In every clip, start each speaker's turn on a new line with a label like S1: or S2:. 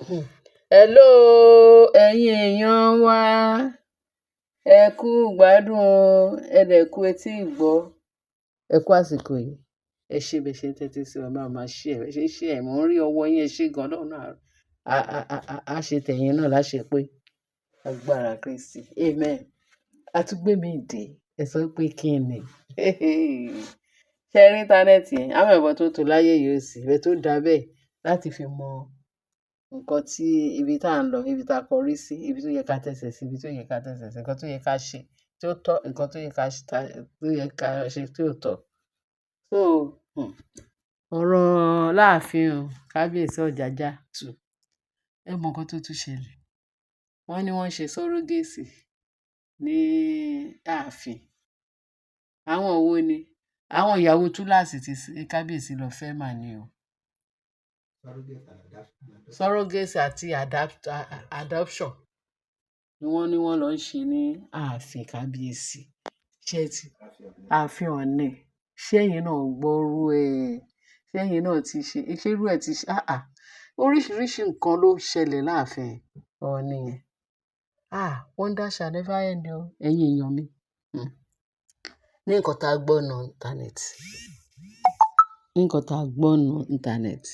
S1: Hello ẹ̀yin èèyàn wa, ẹ kú gbádùn o, ẹ dẹ̀ kú etí ìgbọ́, ẹ kú àsìkò yìí, ẹ ṣé bẹ́ẹ̀ ṣe ń tẹ́tí sí wa, máa ṣe ẹ̀, ṣe ṣe ẹ̀, mò ń rí ọwọ́ yín, ẹ ṣé gan lọ́nà á ṣe tẹ̀yìn náà láṣẹ pé agbára Kristi, amen. A tún gbé mi dé, ẹ sọ pé kí ni ṣe rí íńtánẹ́ẹ̀tì yẹn, àwọn ẹ̀bọ̀ tó tó láyé yìí ó sì ìwé tó dá bẹ́ẹ̀ láti fi mọ nǹkan tí ibi tá à ń lọ, ibi tá a kọrí sí, ibi tó yẹ ká tẹ̀sẹ̀ sí, ibi tó yẹ ká tẹ̀sẹ̀ sí, nǹkan tó yẹ ká ṣe tí ó tọ́, nǹkan tó yẹ ká ṣe tí ò tọ́. So ọ̀rọ̀ Láàfin o, Kábíyèsí Ọ̀jájá tù, ẹ mọ nǹkan tó tún ṣẹlẹ̀. Wọ́n ní wọ́n ṣe sọ́rógèsì ní ààfin. Àwọn wo ni? Àwọn ìyàwó túláàsì tí Kábíyèsí lọ fẹ́ mà ni o. Surrogacy àti adoption ni wọ́n lọ ń ṣe ní ààfin Kábíyèsí. Ààfin Ọ̀ọ̀ni. Ṣẹ́yìn náà gbọ́rú ẹ̀? Ṣẹ́yìn náà ti ṣe? Ṣérú ẹ̀ ti ṣe? Oríṣiríṣi nǹkan ló ṣẹlẹ̀ láàfin Ọ̀ọ̀ni yẹn. Wonder shall never end o, ẹ̀yin èèyàn mi. Ní nǹkan tá a gbọ́ nu íńtánẹ́ẹ̀tì.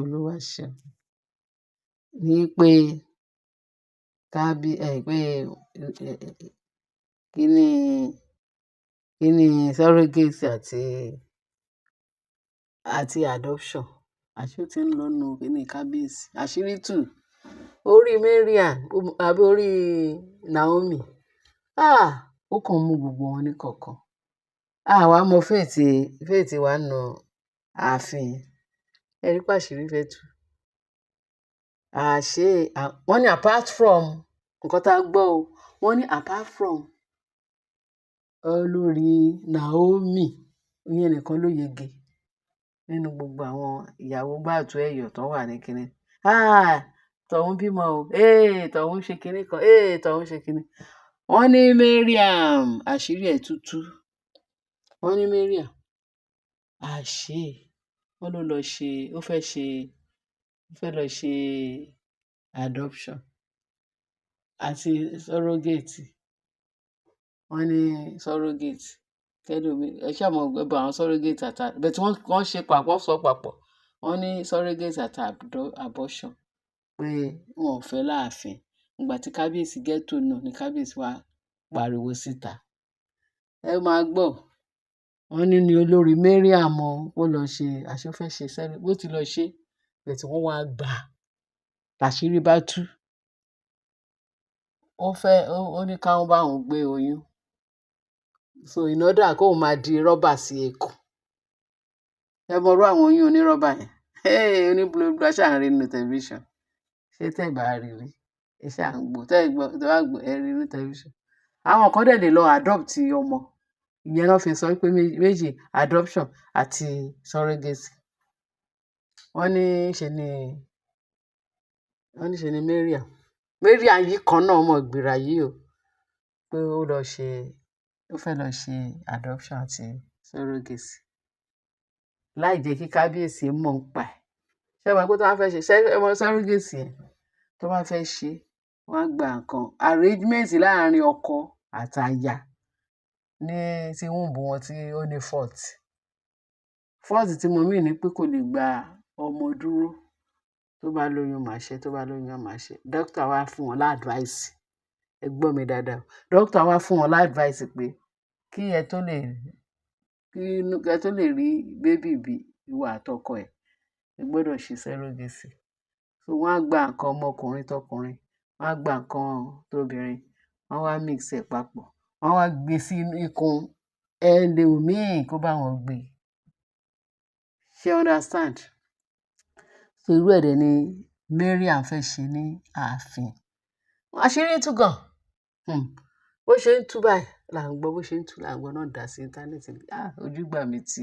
S1: Olúwa ṣeun. Ní pé kíni surrogacy àti adoption. Àṣé ó ti ń lọ nu kíni Kábíyèsí. Àṣírí tú. Orí Mariam àbí orí Naomi. Ó kàn mú gbogbo wọn ní kọ̀ọ̀kan. Àwa mọ faith wa nù ààfin. Ẹ rí pàṣírí fẹ́ tú. Àṣé wọ́n ní apart from nǹkan tá a gbọ́ o, wọ́n ní apart from olórí Naomi, ìyẹn nìkan ló yege nínú gbogbo àwọn ìyàwó gbàtú ẹ̀yọ̀ tó wà ní kinní. Tọ̀hún bímọ o, tọ̀hún ṣe kinní kan, tọ̀hún ṣe kinní. Wọ́n ní Mariam, àṣírí ẹ̀ tútú. Wọ́n ní Mariam, àṣé wọ́n ló lọ ṣe, ó fẹ́ lọ ṣe adoption àti surrogate. Wọ́n ní surrogate kẹ́lòmí, ẹ ṣáà mọ̀ gbogbo àwọn surrogate bẹ́ẹ̀ tí wọ́n ṣe papọ̀, sọ papọ̀. Wọ́n ní surrogate àti abortion pé wọn ò fẹ́ láàfin. Ìgbà tí Kábíyèsí gẹ́tò náà ni Kábíyèsí wá pariwo síta. Ẹ máa gbọ́. Wọ́n ní ni olórí Mariam ó lọ ṣe, àṣé ó fẹ́ ṣe bó ti lọ ṣe, bẹ́ẹ̀ tí wọ́n wá gbà láṣírí bá tú. Ó ní káwọn bá òun gbé oyún. So in order kóun máa di rọ́bà sí ikùn. Ẹ mọ irú àwọn oyún onírọ́bà yẹn. Oníbulobula ṣáà ń rí nínú tẹlifíṣàn. Ṣé tẹ́ ẹ̀ bá rí rí? Ẹ ṣáà ń gbọ́. Tẹ́ ẹ bá gbọ́, ẹ rí nínú tẹlifíṣàn. Àwọn kan dẹ̀ lè lọ adopt ọmọ. Ìyẹn náà fi sọ pé méjì, adoption àti surrogacy. Wọ́n ní ṣe ni Mariam yìí kan náà ọmọ ìgbìrà yìí o, pé ó fẹ́ lọ ṣe adoption àti surrogacy. Láì jẹ́ kí Kábíyèsí mọ̀ ń pa ẹ̀. Ṣé ẹ mọ̀ pé tó bá fẹ́ ṣe surrogacy yẹn, tó bá fẹ́ ṣe, wọ́n á gba nǹkan arrangement láàárín ọkọ àtaya ní tí wọ́n bù wọn tí ó ní fault. Fault tí mo mean ni pé kò lè gba ọmọ dúró. Tó bá lóyún máa ṣe, tó bá lóyún máa ṣe. Dókítà wá fún wọn advice. Ẹ gbọ́ mi dáadáa. Dókítà wá fún wọn advice pé kí ẹ tó lè rí baby bí ìwọ àtọkọ ẹ̀, ẹ gbọ́dọ̀ ṣe surrogacy. So wọ́n á gba nǹkan ọmọkùnrin tọkùnrin, wọ́n á gba nǹkan tóbìnrin, wọ́n wá mix ẹ̀ papọ̀. Wọ́n wá gbé sí ikùn ẹlòmíì kó bá wọn gbé. Ṣé understand? So irú ẹ̀ dẹ̀ ni Mariam fẹ́ ṣe ní ààfin. Àṣírí tú gan. Bó ṣe ń tú báyìí là ń gbọ́, bó ṣe ń tú là ń gbọ́ náà dà sí íńtánẹ́ẹ̀tì. Ojú gbà mí tì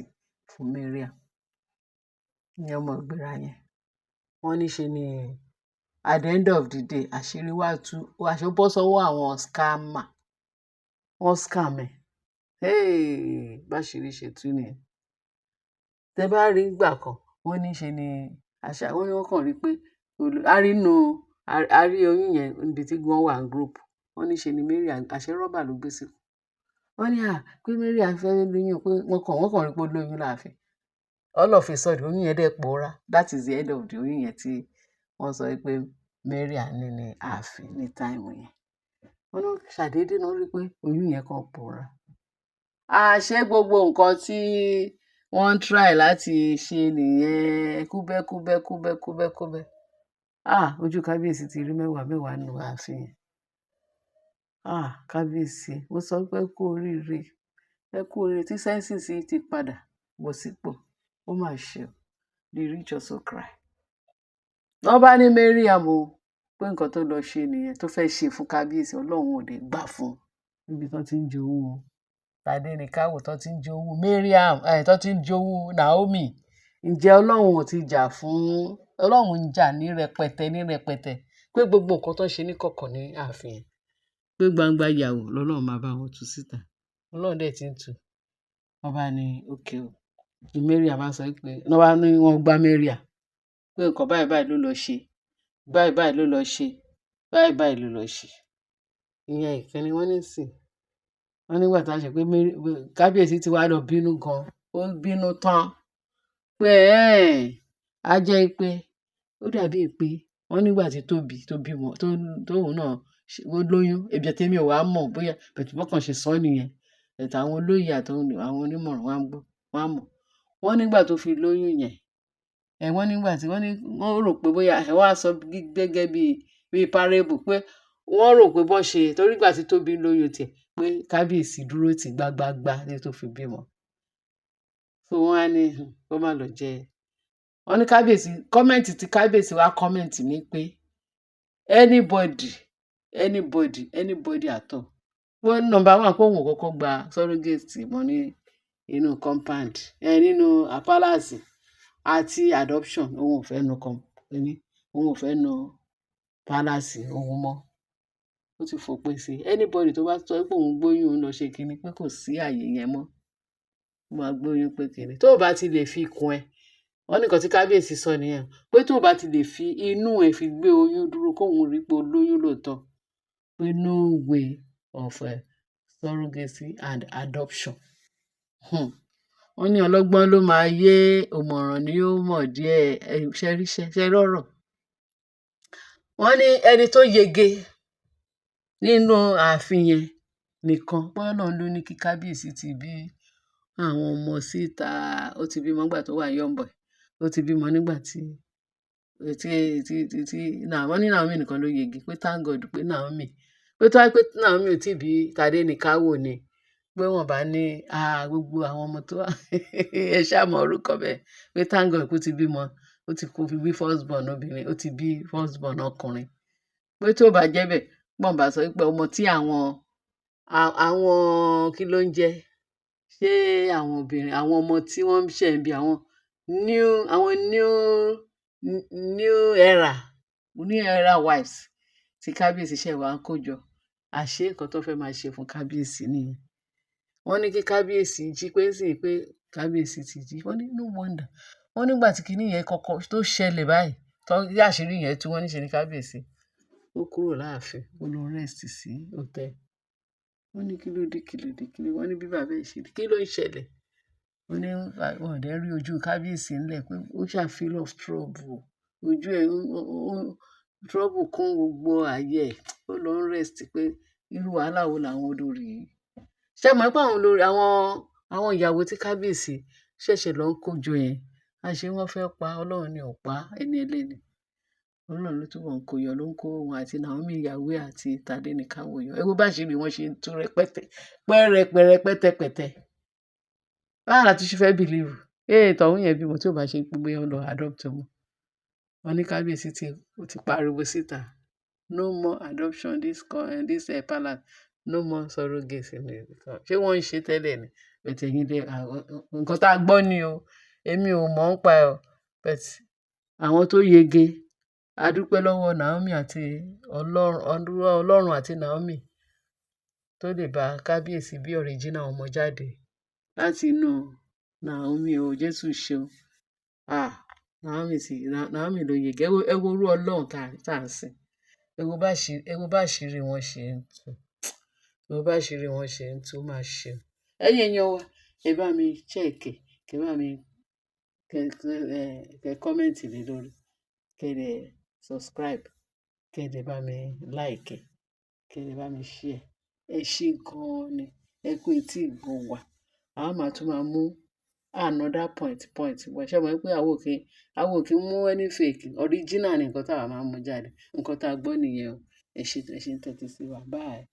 S1: fún Mariam. Ní ọmọ ìgbéra yẹn. Wọ́n ní ṣe ni at the end of the day àṣírí wá tú, àṣé ó bọ́ sọ́wọ́ àwọn scammer. Wọ́n scam ẹ̀. Báṣírí ṣe tú nìyẹn. Tẹ bá rí ìgbà kan, wọ́n ní ṣe ni àṣà wọn ní wọ́n kàn rí pé a rí oyún yẹn níbi tí wọ́n wà ní group, wọ́n ní ṣe ni Mariam àṣẹ rọ́bà ló gbé síkùn. Wọ́n ní pé Mariam fẹ́ lóyún, pé wọ́n kàn rí pé ó lóyún láàfin. All of a sudden oyún yẹn dẹ̀ pòórá. That is the end of the oyún yẹn tí wọ́n sọ pé Mariam ní ní ààfin ní táìmù yẹn. Wọ́n ní ṣàdédé náà rí pé oyún yẹn kàn pòórá. Àṣé gbogbo nǹkan tí wọ́n ń try láti ṣe nìyẹn, kúbẹ́kúbẹ́. Ojú kábíyèsí ti rí mẹ́wàá nù ààfin yẹn. Kábíyèsí, mo sọ pé ẹ kú oríire tí census yìí ti padà bọ̀ sípò. Ó mà ṣe o, the rich also cry. Wọ́n bá ní Mariam o pé nǹkan tó lọ ṣe nìyẹn, tó fẹ́ ṣe fún kábíyèsí, Ọlọ́run ò dé gbà fún un. Níbi tó ti ń jowú o, Tádéníkáwò tó ti ń jowú Mariam, tó ti ń jowú Naomi. Ǹjẹ́ Ọlọ́run ò ti jà fún? Ọlọ́run ń jà ní rẹpẹtẹ pé gbogbo nǹkan tó ń ṣe ní kọ̀kọ̀ ní ààfin yẹn, pé gbangba yàwó lọ́lọ́run máa bá wọn tú síta. Ọlọ́run dẹ̀ ti ń tú. Wọ́n bá ní òkè o. Ní Mariam bá sọ pé wọ́n bá ní wọ́n gbá Mariam pé nǹkan báyìí ló lọ ṣe, báyìí ló lọ ṣe, báyìí ló lọ ṣe. Ìyẹn ìkíni wọ́n ní sìn. Wọ́n nígbà tá a ṣe pé kábíyèsí ti wá lọ bínú gan, ó ń bínú tán pé á jẹ́ pé ó dàbí pé wọ́n nígbà tí tó bímọ tóun náà ó lóyún, ẹ̀bẹ̀ tèmi ò wá mọ̀ bóyá bẹ̀tù bọ́kàn ṣe sọ nìyẹn. Bẹ̀tù àwọn olóyè àtàwọn onímọ̀ràn wá ń gbọ́, wọ́n á mọ̀. Wọ́n nígbà tó fi lóyún yẹn, wọ́n nígbà tí wọ́n rò pé bóyá wọ́n á sọ gẹ́gẹ́ bí parable pé wọ́n rò pé bọ́ ṣe torí ìgbà tí Tóbi lóyún tiẹ̀ pé kábíyèsí dúró tì gbágbágbá ní tó fi bímọ. So wọ́n á ní kó má lọ jẹ́. Wọ́n ní kábíyèsí, kọ́mẹ̀ntì tí kábíyèsí wá kọ́mẹ̀ntì ní pé anybody at all. Wọ́n number one pé òun ò kọ́kọ́ gba surrogate mọ́ ní inú compound, nínú palace àti adoption. Òun ò fẹ́ nu òun ò fẹ́ nu palace òun mọ́. Ó ti fòpin sí anybody tó bá sọ pé òun gbóyún òun lọ ṣe kinní pé kò sí àyè yẹn mọ́. Ó máa gbóyún pé kinní. Tó o bá ti lè fi kun ẹ, wọ́n ní nǹkan tí kábíyèsí sọ nìyẹn, pé tó o bá ti lè fi inú ẹ fi gbé oyún dúró kóun rí pé o lóyún lóòótọ́, pé no way of surrogacy and adoption. Wọ́n ní ọlọ́gbọ́n ló máa yé, òmọ̀ràn ni ó mọ̀ díẹ̀, ṣe rọ́rọ̀. Wọ́n ní ẹni tó yege nínú ààfin yẹn nìkan pé Ọlọ́run ló ní kí kábíyèsí ti bí àwọn ọmọ síta. Ó ti bímọ nígbà tó wà young boy, ó ti bímọ nígbà tí wọ́n ní Naomi nìkan ló yege, pé thank God pé Naomi, pé tó wáyé pé Naomi ò tí bí Tádéníkáwò ni, pé wọ́n bá ní gbogbo àwọn ọmọ tó wà ẹ ṣàmọ orúkọ bẹ́ẹ̀, pé thank God kó ti bímọ, ó ti kó fi bí first born obìnrin, ó ti bí first born ọkùnrin. Pé tó bá jẹ́ bẹ́ẹ̀, pọ́n bá sọ pé ọmọ tí àwọn kí ló ń jẹ́, ṣé àwọn obìnrin, àwọn ọmọ tí wọ́n ṣẹ̀ ń bí àwọn new era wives tí kábíyèsí ṣẹ̀ wá ń kó jọ. Àṣé nǹkan tó fẹ́ máa ṣe fún kábíyèsí nìyẹn. Wọ́n ní kí kábíyèsí jí pé pé kábíyèsí ti jí. Wọ́n ní no wonder. Wọ́n nígbà tí kinní yẹn kọ́kọ́ tó ṣẹlẹ̀ báyìí, tó àṣírí yẹn tí wọ́n ní ṣe ní kábíyèsí ó kúrò láàfin, ó lọ rest sí hotel. Wọ́n ní kí ló dé. Wọ́n ní bí bàbá ẹ̀ ṣe kí ló ń ṣẹlẹ̀. Wọ́n ní wọn ò dẹ̀ rí ojú kábíyèsí ńlẹ̀, pé ó ṣà feel of trouble. Ojú ẹ̀ trouble kún gbogbo ayé ẹ̀. Ó lọ rest pé irú wàhálà wo làwọn olórí yìí. Ṣé mọ̀ pé àwọn olórí àwọn ìyàwó tí kábíyèsí ṣẹ̀ṣẹ̀ lọ ń kó jọ yẹn, àṣé wọ́n fẹ́ pa Ọlọ́run ni ò pa ẹni ẹlẹ́ni. Ọlọ́run ló túbọ̀ ń kó yọ, ló ń kó wọn àti Naomi ìyàwó àti Tádéníkáwò yọ. Ẹ wo bá ṣe rí wọn ṣe ń tú pẹ́rẹpẹ̀tẹ. Báwo la ti ṣe fẹ́ believe? Tọ̀hún yẹn bímọ tí ò bá ṣe pé bóyá ó lọ adopt ọmọ. Wọ́n ní kábíyèsí ti pariwo síta. No more adoption this palace. No more surrogacy. Ṣé wọ́n ń ṣe tẹ́lẹ̀ ni? Bẹ̀tẹ̀ yín dé nǹkan tá a gbọ́ ni o. Èmi ò mọ̀ ń pa ẹ̀ o. But àwọn tó yege, a dúpẹ́ lọ́wọ́ Naomi àti Ọlọ́run àti Naomi tó lè bá kábíyèsí bí original ọmọ jáde láti inú Naomi o. Jésù ṣeun. Naomi ló yege. Ẹ wo orú Ọlọ́run tá à ń sìn. Ẹ wo bá àṣírí wọn ṣe ń tú. Ẹ wo bá àṣírí wọn ṣe ń tú, ó máa ṣe o. Ẹ̀yin èèyàn wa, ẹ bá mi check ẹ̀, kẹ bá mi kẹ kọ́mẹ̀ntì lé lórí, kẹ dẹ̀ subscribe, kẹ dẹ̀ bá mi like ẹ̀, kẹ dẹ̀ bá mi share. Ẹ ṣé gan-an ni. Ẹ kú etí ìgbọ́ wa. A máa tún máa mú another point wá. Ṣé mọ̀ pé àwọn ò kí ń mú any fake, original ni nǹkan táwa máa ń mú jáde. Nǹkan tá a gbọ́ nìyẹn o. Ẹ ṣé ń tẹ́tí sí wa. Bye.